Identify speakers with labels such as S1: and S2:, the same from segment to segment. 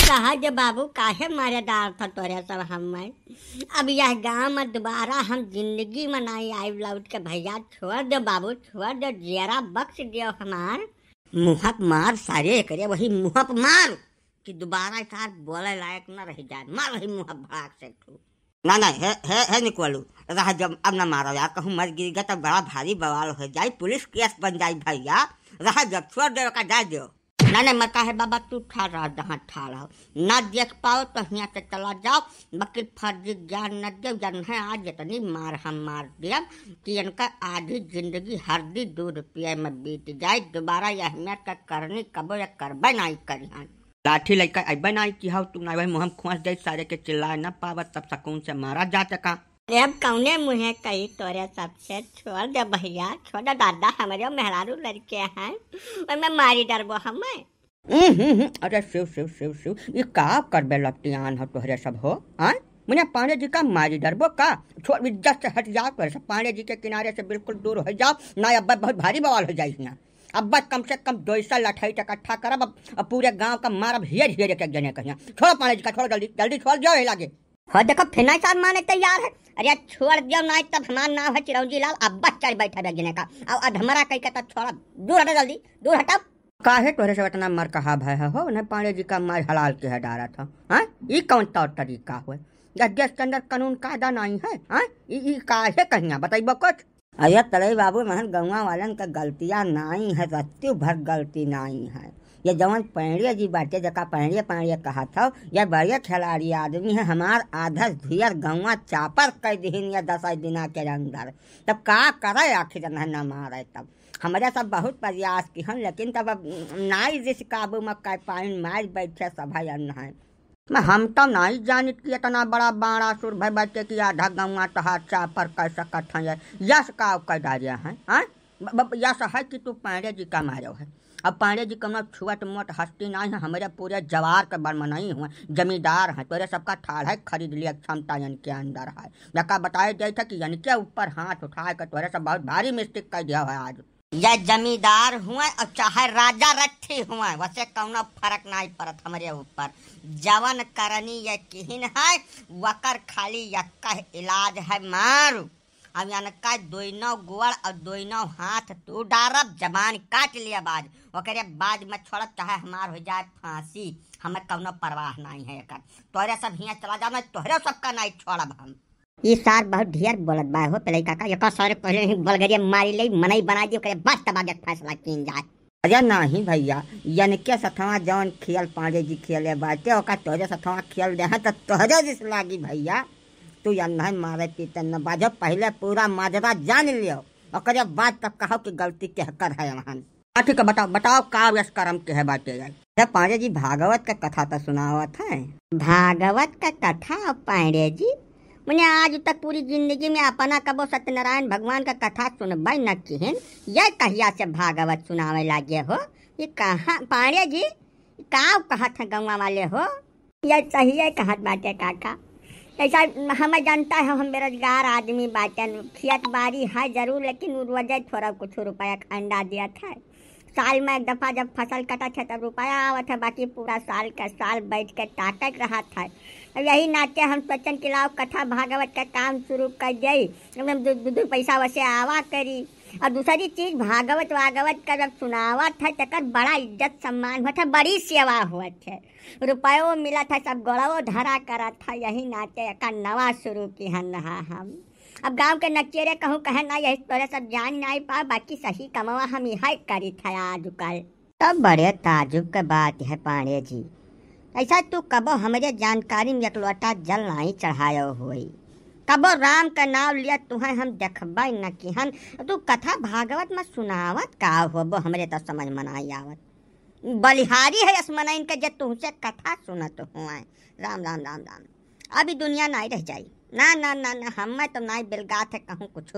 S1: कहा जो बाबू काहे मारे डाल था तोरे सब हमें। अब यह गाँव में दोबारा हम जिंदगी में नहीं आई लौट के। भैया छोड़ दो बाबू, छोड़ दो, जरा बख्श दियो हमार। मुहप मार सारे करे वही मुहप मार कि दोबारा सार बोले लायक न रह जाए। मार वही मुहप भाग से तू। ना ना है निकलू रहा जब अब न मारो यार, कहूँ मर गिर गया तो बड़ा भारी बवाल हो जाए, पुलिस केस बन जाए भैया। रहा जब छोड़ दे का जा दो। ना नहीं मत है बाबा, तू ठा रहा जहाँ ठा रहा ना देख पाओ तो यहाँ से चला जाओ। बाकी फर्जी ज्ञान न दे जन है आज इतनी मार हम मार दिया कि इनका आधी जिंदगी हरदी 2 रुपये में बीत जाए। दोबारा यह अहमियत का करनी कबो या करबे नहीं करी। लाठी लेकर अब नहीं की हो तुम ना मुँह खोस दे सारे के चिल्ला न पावत तब सकून से मारा जा सका। अब कौने मुँहे कही तोरे सबसे छोड़ दे भैया, छोड़ दे दादा, हमारे मेहरारू लड़के हैं और मैं मारी डरबो हमें। अरे शिव शिव शिव शिव, ये का करबे लपटियान हो तोहरे सब हो। मुझे पांडे जी का मारी डरबो का, छोड़ इज्जत से हट जाओ। तोरे सब पांडे जी के किनारे से बिल्कुल दूर हो जाओ ना, अब्बा बहुत भारी बवाल हो जाए ना। अब्बा कम से कम 200 लठाई इकट्ठा करब अब पूरे गांव का मारब हियर हियर एक जने कहिया। छोड़ पांडे जी का, छोड़ जल्दी जल्दी छोड़ जाओ लागे। हो देखो फिर नहीं साथ माने तैयार है। अरे छोड़ दियो नहीं तब हमारा नाम है चिरौंजी लाल। अब्बा चल बैठा बेगने का और हमारा कहीं कहता छोड़ा, दूर हटा जल्दी, दूर हटाओ। काहे तोरे से इतना मर कहा भय हो, उन्हें पांडे जी का मार हलाल के है डारा था। हाँ ये कौन तौर तरीका हुए, देश के अंदर कानून कायदा नहीं है। हाँ ये काहे कहिया बताइबो कुछ। अरे तले बाबू महन गौवा वालन का गलतियां नहीं है, रत्ती भर गलती नहीं है। ये जवन पांडे जी बाटे जका पांडे पांडे कहा था, यह बड़े खिलाड़ी आदमी है। हमार आधा धुयर गौवा चापर कर दिन या 10 दिन के अंदर, तब का करे आखिर न मारे। तब हमारे सब बहुत प्रयास की हम, लेकिन तब अब नाई जिस काबू में कर पाइन मार बैठे सभा है। मैं हम तो नहीं जानित कि इतना बड़ा बाड़ा सुर भाई बच्चे की आधा गौवा तहार चापर कर सकत है। यश का कर डाले हैं। यश है कि तू पांडे जी का मारो है। अब पांडे जी कम छुअट मोट हस्ती नहीं है, हमारे पूरे जवार के बर्म नहीं हुए, जमींदार हैं। तोरे सबका ठाड़ है खरीद लिया क्षमता इनके अंदर है। जका बताए जाए था कि इनके ऊपर हाथ उठाए कर तोरे सब बहुत भारी मिस्टेक कर दिया है। आज या जमींदार हुए और चाहे राजा रट्ठी हुए, वैसे कौनो फर्क नहीं पड़त हमारे ऊपर। जवन करनी ये किहिन है वकर खाली यक्का इलाज है मारू। अब यानका 2 गोड़ और 2 हाथ तू डारब, जबान काट लिया बाज ओकरे बाद में छोड़ब, चाहे हमार हो जाए फांसी, हमें कौनो परवाह नहीं है। तोरे सब हियाँ चला जाओ, तोहरे सबका नहीं छोड़ब हम। ये सार बहुत ढेर बोलत बा हो पहले काका, एक सारे पहले ही बलगरिया मारी ले मनई बना दियो, करे बाद तब आगे फैसला किन जाए। अरे नहीं भैया, इनके सथवा जौन खेल पांडे जी खेले बाटे ओका तोरे सथवा खेल दे हैं तो तोहरे जिस लागी भैया। तू नहीं मारे पीते न बाजो, पहले पूरा माजरा जान लियो ओकरे बाद तब कहो कि गलती कहकर है वहाँ। ठीक है बताओ बताओ का व्यस कर्म के है बाटे यार। पांडे जी भागवत का कथा तो सुनावत है। भागवत का कथा पांडे जी, मैंने आज तक पूरी जिंदगी में अपना कबो सत्यनारायण भगवान का कथा सुनबई न किहन। यह कहिया से भागवत सुनावे लागे हो? ये कहाँ पांडे जी का कहत है गौवा वाले हो? यह सही है कहत बाटे काका। ऐसा हमें जानता है हम बेरोजगार आदमी बाटे, खेत बाड़ी है जरूर, लेकिन रोजे थोड़ा कुछ रुपया का अंडा दिया था। साल में एक दफ़ा जब फसल कटा था तब रुपया आवत है, बाकी पूरा साल का साल बैठ के ताकत रहा था। यही नाते हम सोचन के लाओ कथा भागवत का काम शुरू कर जाई, एकदम दो पैसा वैसे आवा करी। और दूसरी चीज भागवत वागवत का जब सुनावत है तक बड़ा इज्जत सम्मान हुआ था, बड़ी सेवा हुआ था, रुपयों मिला था, सब गौरव धरा करा था। यही नाते का नवा शुरू की हम। अब गांव के नचेरे कहूँ कहे ना, यही तोरे सब जान नहीं पा, बाकी सही कमावा हम यह करी था आजकल। तब बड़े ताजुब के बात है पांडे जी, ऐसा तू कबो हमारे जानकारी में एक लोटा जल नहीं चढ़ायो हुई, कबो राम का नाम लिया तुम्हें हम देखबा न किहन। तू कथा भागवत में सुनावत का हो वो हमरे तो समझ में नहीं आवत। बलिहारी है असमनाइन के जे तुमसे कथा सुनत हुआ। राम राम राम राम, अभी दुनिया नहीं रह जाई। ना ना ना ना हमें तो नहीं बिलगात है कहूँ कुछ।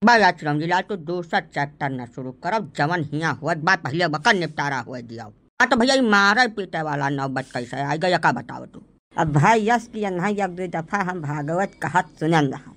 S1: बाला चिरौंजी लाल तो दूसरा चैप्टर न शुरू करब, जवन हिया हुआ बात पहले बकर निपटारा हुआ दिया। तो भैया मारे पीटे वाला नौबत कैसे आ गया का बताओ तू। अब भाई यश की नहीं एक 2 दफा हम भागवत कहत सुनल रहा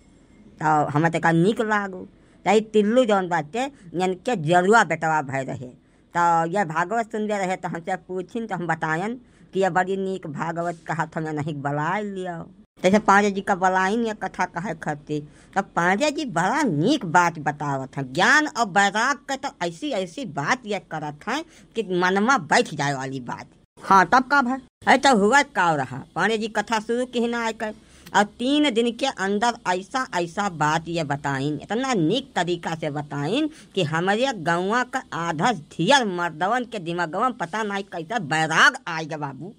S1: तो हमें तो निक लागू। तो तिल्लू जौन बाटे इनके जरुआ बेटवा भय रहे, तो यह भागवत सुन रहे तो हमसे पूछिन तो हम बतायन कि ये बड़ी नीक भागवत कहा था मैं नहीं बला लिया। जैसे पांडे जी का बलाई नहीं कथा कहे खती, तब पांडे जी बड़ा नीक बात बतावत है। ज्ञान और वैराग का तो ऐसी ऐसी बात ये करत है कि मनमा बैठ जाए वाली बात। हाँ तब का भाई ऐसा हुआ का रहा। पांडे जी कथा शुरू की ना आकर और 3 दिन के अंदर ऐसा ऐसा बात ये बताइन, इतना नीक तरीका से बताइन कि हमारे गौवा का आधा धियर मर्दवन के दिमागवा पता नहीं कैसा बैराग आएगा बाबू,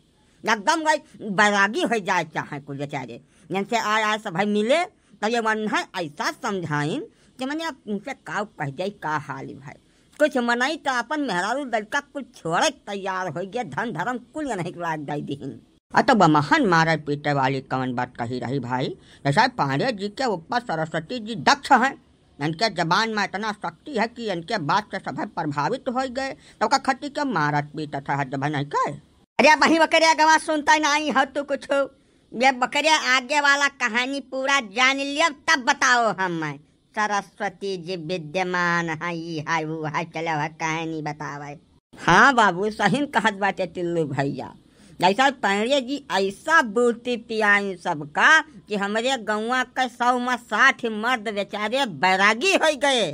S1: एकदम भाई बैरागी हो जाए चाहे कुछ बेचारे। जिनसे आए सब भाई मिले तब ये मन है ऐसा समझाइन कि मैंने अब उनसे का कह जाए का हाल भाई। कुछ मनाई तो अपन मेहरारू लड़का कुछ छोड़े तैयार हो गया, धन धर्म कुल नहीं लाग दाई दीन। तो बमहन मारे पीटे वाली कौन बात कही रही भाई। जैसा पांडे जी के ऊपर सरस्वती जी दक्ष हैं, इनके जबान में इतना शक्ति है कि इनके बात से सब प्रभावित हो गए। तो का खट्टी के मारत पीटा था हद नहीं कर। अरे वही बकरिया गवा सुनता नहीं हो तो कुछ ये बकरिया आगे वाला कहानी पूरा जान लिया तब बताओ हमें। सरस्वती जी विद्यमान है वो है चलो है कहानी बतावे। हाँ बाबू सही कहत बाटे टिल्लू भैया। जैसा पांडे जी ऐसा बूटी पियाई सबका कि हमारे गौवा के 100 में 60 मर्द बेचारे बैरागी हो गए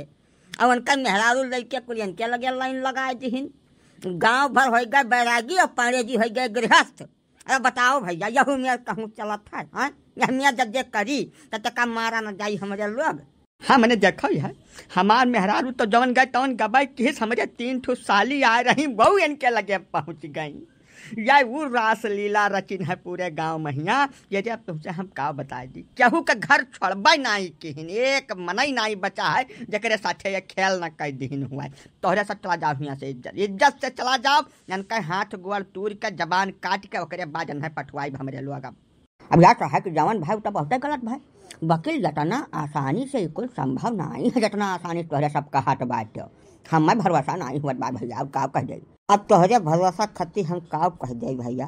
S1: और उनका मेहरारू लड़के कुल के लगे लाइन लगाए दीन। गांव भर हो गए बैरागी और पांडे जी हो गए गृहस्थ। अरे बताओ भैया यहू में कहूँ चलत है। यह मियाँ जब जे करी तक मारा न जाई हमारे लोग। हाँ मैंने देखा है हमार मेहरारू तो जवन गए तवन गबाई किस हमारे 3 ठो साली आ रही बहु इनके लगे पहुँच गई। यह वो रास लीला रचिन है पूरे गांव महिया। ये जब तुमसे हम का बता दी केहू के घर छोड़बे नहीं किन एक मनई नहीं बचा है जकरे साथे ये खेल न कर दीन हुआ। तोहरे से चला जाओ यहाँ से इज्जत से चला जाओ। इनके हाथ गोड़ तूर के जबान काट के ओकरे बाद है पठवाई हमारे लोग। अब यार है कि जवान भाई तो बहुत गलत भाई। वकील जतना आसानी से कुल संभव नहीं है जितना आसानी तोहरे सबका हाथ बात हमें भरोसा नहीं हुआ बा भैया। अब का कह दे अब तोहरे भरोसा खती हम का कह दे भैया।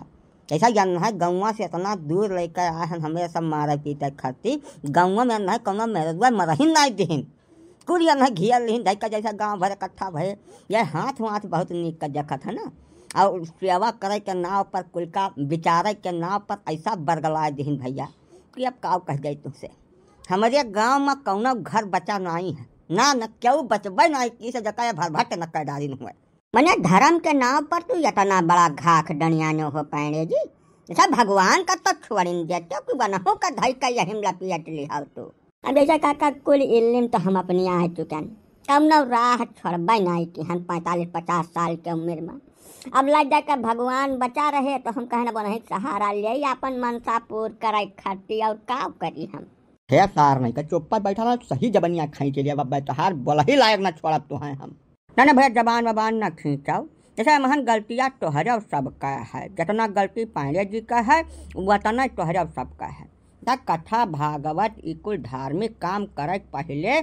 S1: ऐसा जन है गौवा से इतना दूर लेकर आए हैं हमें सब मारे पीटे खती गौवा में नहीं कौन मेरे मरही नहीं दीन कुल न घिया लिन ढका जैसा गाँव भर इकट्ठा भय। यह हाथ वाथ बहुत नीक का जखत है ना और सेवा करे के नाव पर कुल का विचारे के नाव पर ऐसा बरगला दीन भैया कि अब का कह दे तुमसे। हमारे गांव में कौनो घर बचा नहीं है ना न क्यों बचबे नहीं किसे जका भर भट न कर डाली हुए। मैंने धर्म के नाव पर तू इतना बड़ा घाख डनियानो हो पांडे जी। सब भगवान का तो छोड़िन देते कि बनहो का धई का यही लपियट लिहा तो। अब ऐसा काका कुल इल्म तो हम अपनी आ चुकन कम न राह छोड़बे नहीं कि हम 45-50 साल के उम्र में। अब लग जाए का भगवान बचा रहे तो हम कहना बना सहारा ले अपन मनसा पूर करे खाती और का करी हम। है सार नहीं का चुप्पा बैठा ना सही जबनिया खाई के लिए बाबा तहार बोला ही लायक ना छोड़ा तो हैं हम ना भैया जबान वबान ना खींचाओ। जैसे महन गलतियाँ तोहरे सबका है जितना गलती पांडे जी का है उतना तोहरे सबका है। कथा भागवत इकुल धार्मिक काम करे पहले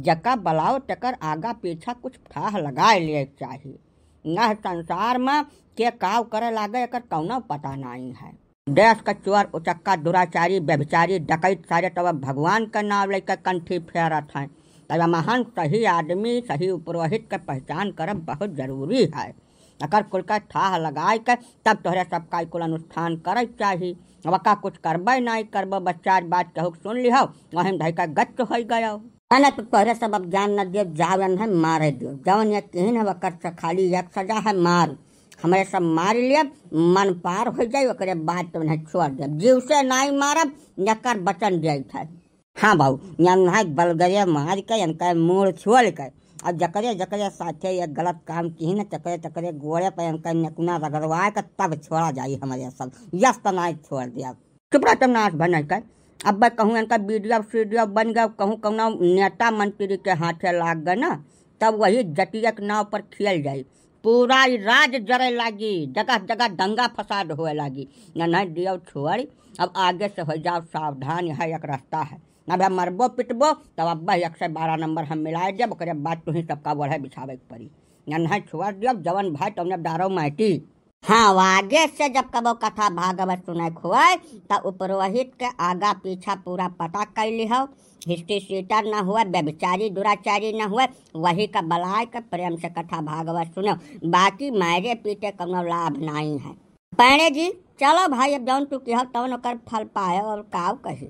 S1: जका बलाओ तकर आगा पीछा कुछ ठाह लगा ले चाहिए। न संसार में के काव करे लागे एकर कौनो पता नहीं है। देश का चोर उचक्का दुराचारी व्यभिचारी डकैत सारे तब भगवान का नाम लेकर कंठी फेरत है। तब महान सही आदमी सही पुरोहित का पहचान करब बहुत जरूरी है। अगर कुल का ठाह लगाए कर तब तोहरे सबका कुल अनुष्ठान करे चाहिए। वका कुछ करबे नहीं करब बच्चा बात कहू सुन लिहो वहीं ढाई का गच्च हो गया ना तो तोहरे सब अब जान न दे जावन है मारे दियो जवन ये तीन है वकर से खाली एक सजा है मार। हमारे सब मार लिए मन पार हो जाए ओकरे बाद तो नहीं छोड़ दे जीव से नहीं मारब नकर बचन जाए था। हाँ भाऊ यहाँ बलगरिया मार के इनका मूड़ छोड़ कर और जकरे जकरे साथे ये गलत काम की न चकरे चकरे गोड़े पर इनका नकुना रगड़वा कर तब छोड़ा जाए हमारे सब यस तो नहीं छोड़ दिया। चुपड़ा तब नाश बन कर अब कहूँ इनका वीडियो बन गया कहूँ कहूँ नेता मंत्री के हाथे लाग गए ना तब वही जटिया के नाव पर खेल जाये पूरा राज जरे लागी जगह जगह दंगा फसाद होए लागी। नहीं दियो छोड़ अब आगे से हो जाओ सावधान यह एक रास्ता है ना भाई मरबो पिटबो तब अब्बा 112 नंबर हम मिलाए जब ओकरे बाद तुम्हें सबका बढ़े बिछावे के पड़ी या नहीं छोड़ दियो जवन भाई तुमने डारो माटी। हाँ आगे से जब कबो कथा भागवत सुनाए खुआए तब उपरोहित के आगा पीछा पूरा पता कर लिहो हिस्ट्री सीटर न हुआ व्यभिचारी दुराचारी न हुआ वही का बलाय का प्रेम से कथा भागवत सुनो बाकी मारे पीटे कोनो लाभ नहीं है। पैणे जी चलो भाई अब जौन तू कह तौन ओकर फल पाए और काव कही।